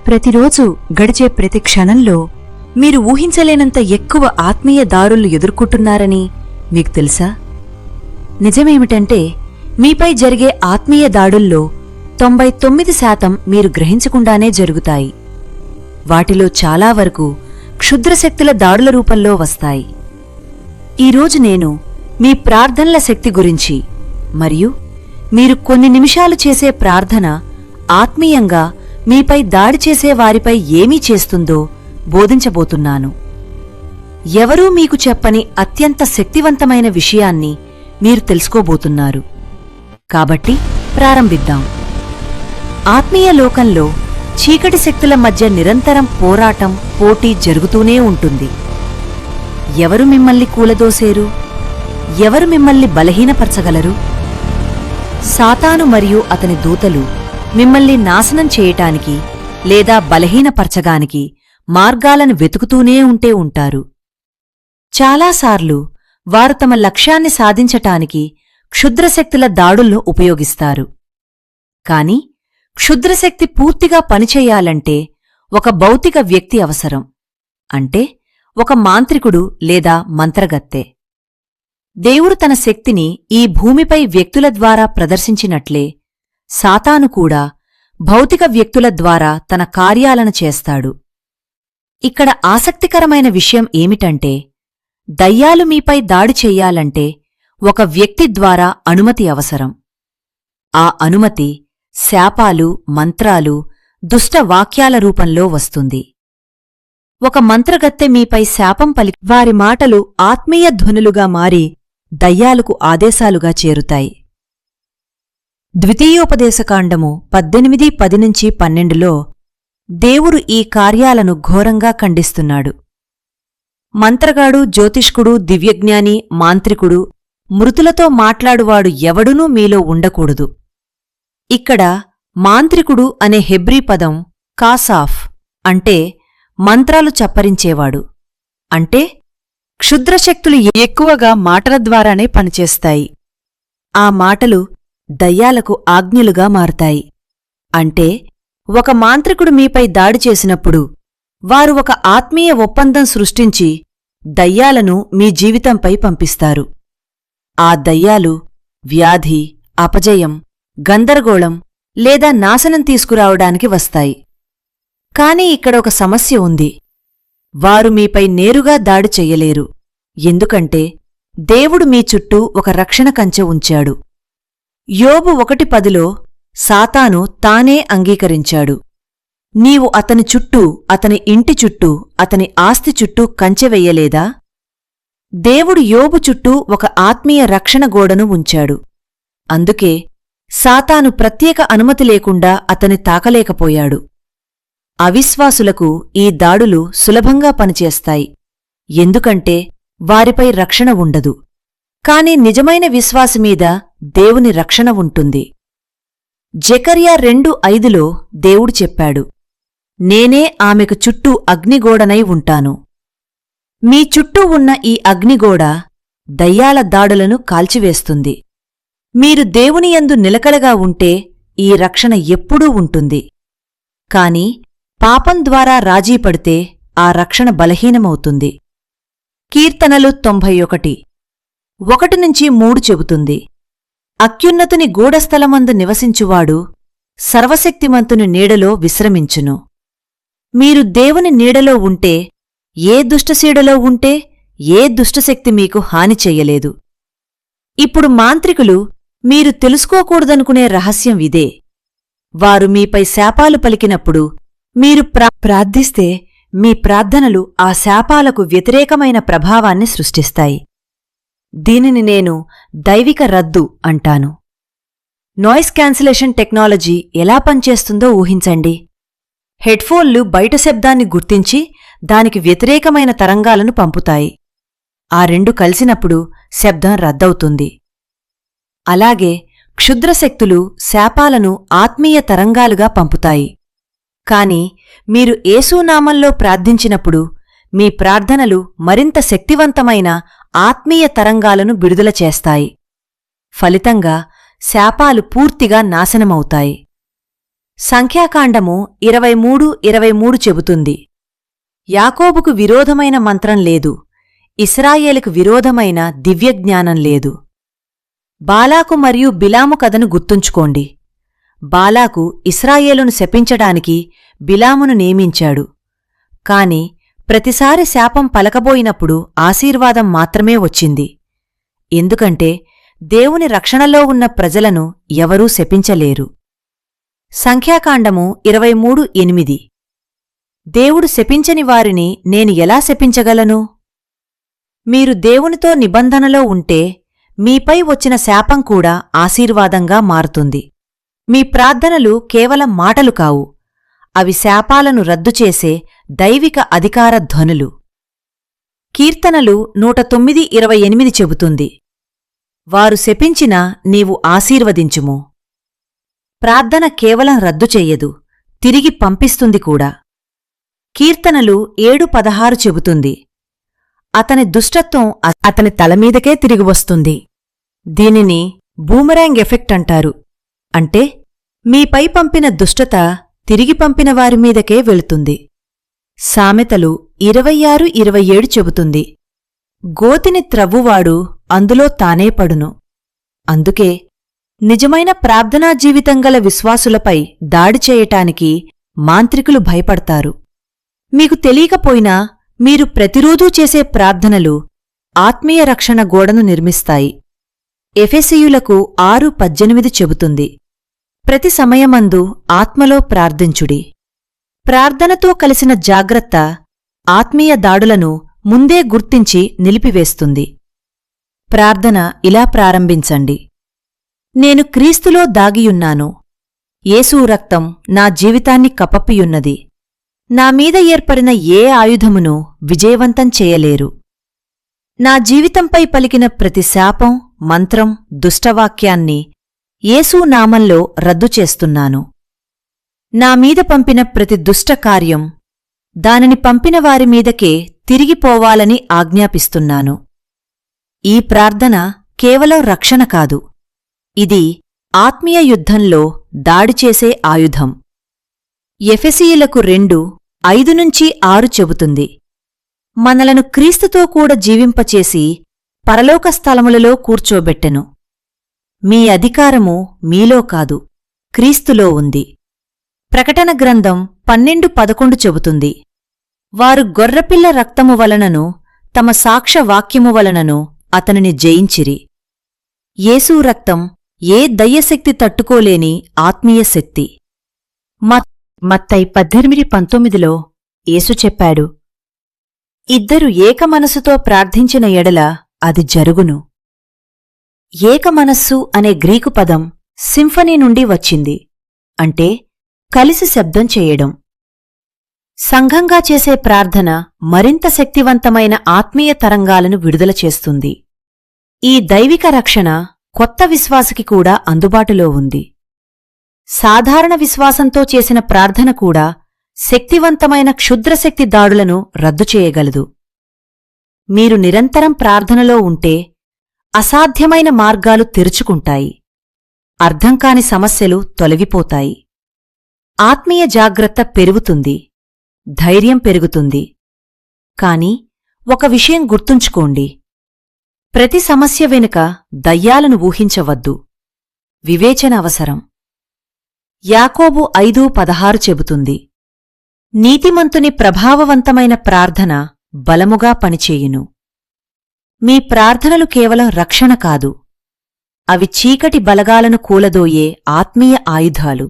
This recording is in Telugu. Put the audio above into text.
ప్రతిరోజు గడిచే ప్రతి క్షణంలో మీరు ఊహించలేనంత ఎక్కువ ఆత్మీయ దారులు ఎదుర్కొంటున్నారని మీకు తెలుసా? నిజమేమిటంటే మీపై జరిగే ఆత్మీయ దాడుల్లో 99% మీరు గ్రహించకుండానే జరుగుతాయి. వాటిలో చాలా వరకు క్షుద్రశక్తుల దాడుల రూపంలో వస్తాయి. ఈరోజు నేను మీ ప్రార్థనల శక్తి గురించి మరియు మీరు కొన్ని నిమిషాలు చేసే ప్రార్థన ఆత్మీయంగా మీపై దాడి చేసే వారిపై ఏమీ చేస్తుందో బోధించబోతున్నాను. ఎవరూ మీకు చెప్పని అత్యంత శక్తివంతమైన విషయాన్ని మీరు తెలుసుకోబోతున్నారు. కాబట్టి ప్రారంభిద్దాం. ఆత్మీయ లోకంలో చీకటి శక్తుల మధ్య నిరంతరం పోరాటం, పోటీ జరుగుతూనే ఉంటుంది. ఎవరు మిమ్మల్ని కూలదోసేరు? ఎవరు మిమ్మల్ని బలహీనపరచగలరు? సాతాను మరియు అతని దూతలు మిమ్మల్ని నాశనం చేయటానికి లేదా బలహీనపరచగానికి మార్గాలను వెతుకుతూనే ఉంటారు. చాలాసార్లు వారు తమ లక్ష్యాన్ని సాధించటానికి క్షుద్రశక్తుల దాడులను ఉపయోగిస్తారు. కాని క్షుద్రశక్తి పూర్తిగా పనిచేయాలంటే ఒక భౌతిక వ్యక్తి అవసరం. అంటే ఒక మాంత్రికుడు లేదా మంత్రగత్తె. దేవుడు తన శక్తిని ఈ భూమిపై వ్యక్తుల ద్వారా ప్రదర్శించినట్లే సాతాను కూడా భౌతిక వ్యక్తుల ద్వారా తన కార్యాలను చేస్తాడు. ఇక్కడ ఆసక్తికరమైన విషయం ఏమిటంటే దయ్యాలు మీపై దాడి చెయ్యాలంటే ఒక వ్యక్తి ద్వారా అనుమతి అవసరం. ఆ అనుమతి శాపాలు, మంత్రాలు, దుష్ట వాక్యాల రూపంలో వస్తుంది. ఒక మంత్రగత్తె మీపై శాపం పలికి వారి మాటలు ఆత్మీయ ధ్వనులుగా మారి దయ్యాలకు ఆదేశాలుగా చేరుతాయి. ద్వితీయోపదేశకాండము 18:10-12లో దేవుడు ఈ కార్యాలను ఘోరంగా ఖండిస్తున్నాడు. మంత్రగాడు, జ్యోతిష్కుడు, దివ్యజ్ఞాని, మాంత్రికుడు, మృతులతో మాట్లాడువాడు ఎవడునూ మీలో ఉండకూడదు. ఇక్కడ మాంత్రికుడు అనే హెబ్రీ పదం కాసాఫ్ అంటే మంత్రాలు చప్పరించేవాడు. అంటే క్షుద్రశక్తులు ఎక్కువగా మాటల ద్వారానే పనిచేస్తాయి. ఆ మాటలు దయ్యాలకు ఆజ్ఞలుగా మారతాయి. అంటే ఒక మాంత్రికుడు మీపై దాడి చేసినప్పుడు వారు ఒక ఆత్మీయ ఒప్పందం సృష్టించి దయ్యాలను మీ జీవితంపై పంపిస్తారు. ఆ దయ్యాలు వ్యాధి, అపజయం, గందరగోళం లేదా నాశనం తీసుకురావడానికి వస్తాయి. కాని ఇక్కడ ఒక సమస్య ఉంది. వారు మీపై నేరుగా దాడి చెయ్యలేరు. ఎందుకంటే దేవుడు మీ చుట్టూ ఒక రక్షణ కంచె ఉంచాడు. యోబు 1:10లో సాతాను తానే అంగీకరించాడు. నీవు అతని చుట్టూ, అతని ఇంటి చుట్టూ, అతని ఆస్తి చుట్టూ కంచె వెయ్యలేదా? దేవుడు యోబు చుట్టూ ఒక ఆత్మీయ రక్షణ గోడను ఉంచాడు. అందుకే సాతాను ప్రత్యేక అనుమతి లేకుండా అతని తాకలేకపోయాడు. అవిశ్వాసులకు ఈ దాడులు సులభంగా పనిచేస్తాయి. ఎందుకంటే వారిపై రక్షణ ఉండదు. కాని నిజమైన విశ్వాసమీద దేవుని రక్షణ ఉంటుంది. జెకర్యా 2:5లో దేవుడు చెప్పాడు, నేనే ఆమెకు చుట్టూ అగ్నిగోడనై ఉంటాను. మీ చుట్టూ ఉన్న ఈ అగ్నిగోడ దయ్యాల దాడులను కాల్చివేస్తుంది. మీరు దేవునియందు నిలకడగా ఉంటే ఈ రక్షణ ఎప్పుడూ ఉంటుంది. కాని పాపం ద్వారా రాజీపడితే ఆ రక్షణ బలహీనమవుతుంది. కీర్తనలు 91:1-3 చెబుతుంది, అత్యున్నతుని గూఢస్థలమందు నివసించువాడు సర్వశక్తిమంతుని నీడలో విశ్రమించును. మీరు దేవుని నీడలో ఉంటే, ఏ దుష్టశీడలో ఉంటే ఏ దుష్టశక్తి మీకు హాని చెయ్యలేదు. ఇప్పుడు మాంత్రికులు మీరు తెలుసుకోకూడదనుకునే రహస్యం ఇదే. వారు మీపై శాపాలు పలికినప్పుడు మీరు ప్రార్థిస్తే మీ ప్రార్థనలు ఆ శాపాలకు వ్యతిరేకమైన ప్రభావాన్ని సృష్టిస్తాయి. దీనిని నేను దైవిక రద్దు అంటాను. నాయిస్ క్యాన్సిలేషన్ టెక్నాలజీ ఎలా పనిచేస్తుందో ఊహించండి. హెడ్ఫోన్లు బయట శబ్దాన్ని గుర్తించి దానికి వ్యతిరేకమైన తరంగాలను పంపుతాయి. ఆ రెండు కలిసినప్పుడు శబ్దం రద్దవుతుంది. అలాగే క్షుద్రశక్తులు శాపాలను ఆత్మీయ తరంగాలుగా పంపుతాయి. కాని మీరు యేసునామంలో ప్రార్థించినప్పుడు మీ ప్రార్థనలు మరింత శక్తివంతమైన ఆత్మీయ తరంగాలను విడుదల చేస్తాయి. ఫలితంగా శాపాలు పూర్తిగా నాశనమవుతాయి. సంఖ్యాకాండము 23:23 చెబుతుంది, యాకోబుకు విరోధమైన మంత్రం లేదు, ఇశ్రాయేలుకు విరోధమైన దివ్యజ్ఞానం లేదు. బాలాకు మరియు బిలాము కథను గుర్తుంచుకోండి. బాలాకు ఇశ్రాయేలును శపించడానికి బిలామును నియమించాడు. కాని ప్రతిసారి శాపం పలకబోయినప్పుడు ఆశీర్వాదం మాత్రమే వచ్చింది. ఎందుకంటే దేవుని రక్షణలో ఉన్న ప్రజలను ఎవరూ శపించలేరు. సంఖ్యాకాండము 23:8 దేవుడు శపించని వారిని నేను ఎలా శపించగలను? మీరు దేవునితో నిబంధనలో ఉంటే మీపై వచ్చిన శాపం కూడా ఆశీర్వాదంగా మారుతుంది. మీ ప్రార్థనలు కేవలం మాటలు కావు, అవి శాపాలను రద్దుచేసే దైవిక అధికార ధ్వనులు. కీర్తనలు 109:28 చెబుతుంది, వారు శపించినా నీవు ఆశీర్వదించుము. ప్రార్థన కేవలం రద్దు చెయ్యదు, తిరిగి పంపిస్తుంది కూడా. కీర్తనలు 7:16 చెబుతుంది, అతని దుష్టత్వం అతని తలమీదకే తిరిగి వస్తుంది. దీనిని బూమరాంగ్ ఎఫెక్ట్ అంటారు. అంటే మీపై పంపిన దుష్టత తిరిగి పంపిన వారిమీదకే వెళుతుంది. సామెతలు 26:27 చెబుతుంది, గోతిని త్రవ్వువాడు అందులో తానే పడును. అందుకే నిజమైన ప్రార్థనా జీవితం గల విశ్వాసులపై దాడి చేయటానికి మాంత్రికులు భయపడతారు. మీకు తెలియకపోయినా మీరు ప్రతిరోజూ చేసే ప్రార్థనలు ఆత్మీయ రక్షణ గోడను నిర్మిస్తాయి. ఎఫెసీయులకు 6:18 చెబుతుంది, ప్రతి సమయమందు ఆత్మలో ప్రార్థించుడి. ప్రార్థనతో కలిసిన జాగ్రత్త ఆత్మీయ దాడులను ముందే గుర్తించి నిలిపివేస్తుంది. ప్రార్థన ఇలా ప్రారంభించండి, నేను క్రీస్తులో దాగియున్నాను. యేసు రక్తం నా జీవితాన్ని కప్పపియున్నది. నా మీద ఏర్పడిన ఏ ఆయుధమును విజయవంతం చేయలేరు. నా జీవితంపై పలికిన ప్రతి శాపం, మంత్రం, దుష్టవాక్యాన్ని యేసు నామంలో రద్దు చేస్తున్నాను. నా మీద పంపిన ప్రతి దుష్టకార్యం దానిని పంపిన వారిమీదకే తిరిగిపోవాలని ఆజ్ఞాపిస్తున్నాను. ఈ ప్రార్థన కేవలం రక్షణ కాదు, ఇది ఆత్మీయ యుద్ధంలో దాడిచేసే ఆయుధం. ఎఫెసీయులకు 2:5-6 చెబుతుంది, మనలను క్రీస్తుతో కూడా జీవింపచేసి పరలోక స్థలములలో కూర్చోబెట్టెను. మీ అధికారము మీలో కాదు, క్రీస్తులో ఉంది. ప్రకటన గ్రంథం 12:11 చెబుతుంది, వారు గొర్రెపిల్ల రక్తము వలనను తమ సాక్ష్యవాక్యము వలనను అతనిని జయించిరి. యేసు రక్తం ఏ దయ్యశక్తి తట్టుకోలేని ఆత్మీయ శక్తి. మత్తయి 18:19 యేసు చెప్పాడు, ఇద్దరు ఏకమనసుతో ప్రార్థించిన ఎడల అది జరుగును. ఏకమనస్సు అనే గ్రీకు పదం సింఫనీ నుండి వచ్చింది, అంటే కలిసి శబ్దం చేయడం. సంఘంగా చేసే ప్రార్థన మరింత శక్తివంతమైన ఆత్మీయ తరంగాలను విడుదల చేస్తుంది. ఈ దైవిక రక్షణ కొత్త విశ్వాసికి కూడా అందుబాటులో ఉంది. సాధారణ విశ్వాసంతో చేసిన ప్రార్థన కూడా శక్తివంతమైన క్షుద్రశక్తి దాడులను రద్దు చేయగలదు. మీరు నిరంతరం ప్రార్థనలో ఉంటే అసాధ్యమైన మార్గాలు తెరుచుకుంటాయి, అర్థంకాని సమస్యలు తొలగిపోతాయి. ఆత్మీయ జాగ్రత్త పెరుగుతుంది, ధైర్యం పెరుగుతుంది. కాని ఒక విషయం గుర్తుంచుకోండి, ప్రతి సమస్య వెనుక దయ్యాలను ఊహించవద్దు, వివేచన అవసరం. యాకోబు 5:16 చెబుతుంది, నీతిమంతుని ప్రభావవంతమైన ప్రార్థన బలముగా పనిచేయును. మీ ప్రార్థనలు కేవలం రక్షణ కాదు, అవి చీకటి బలగాలను కూలదోయే ఆత్మీయ ఆయుధాలు.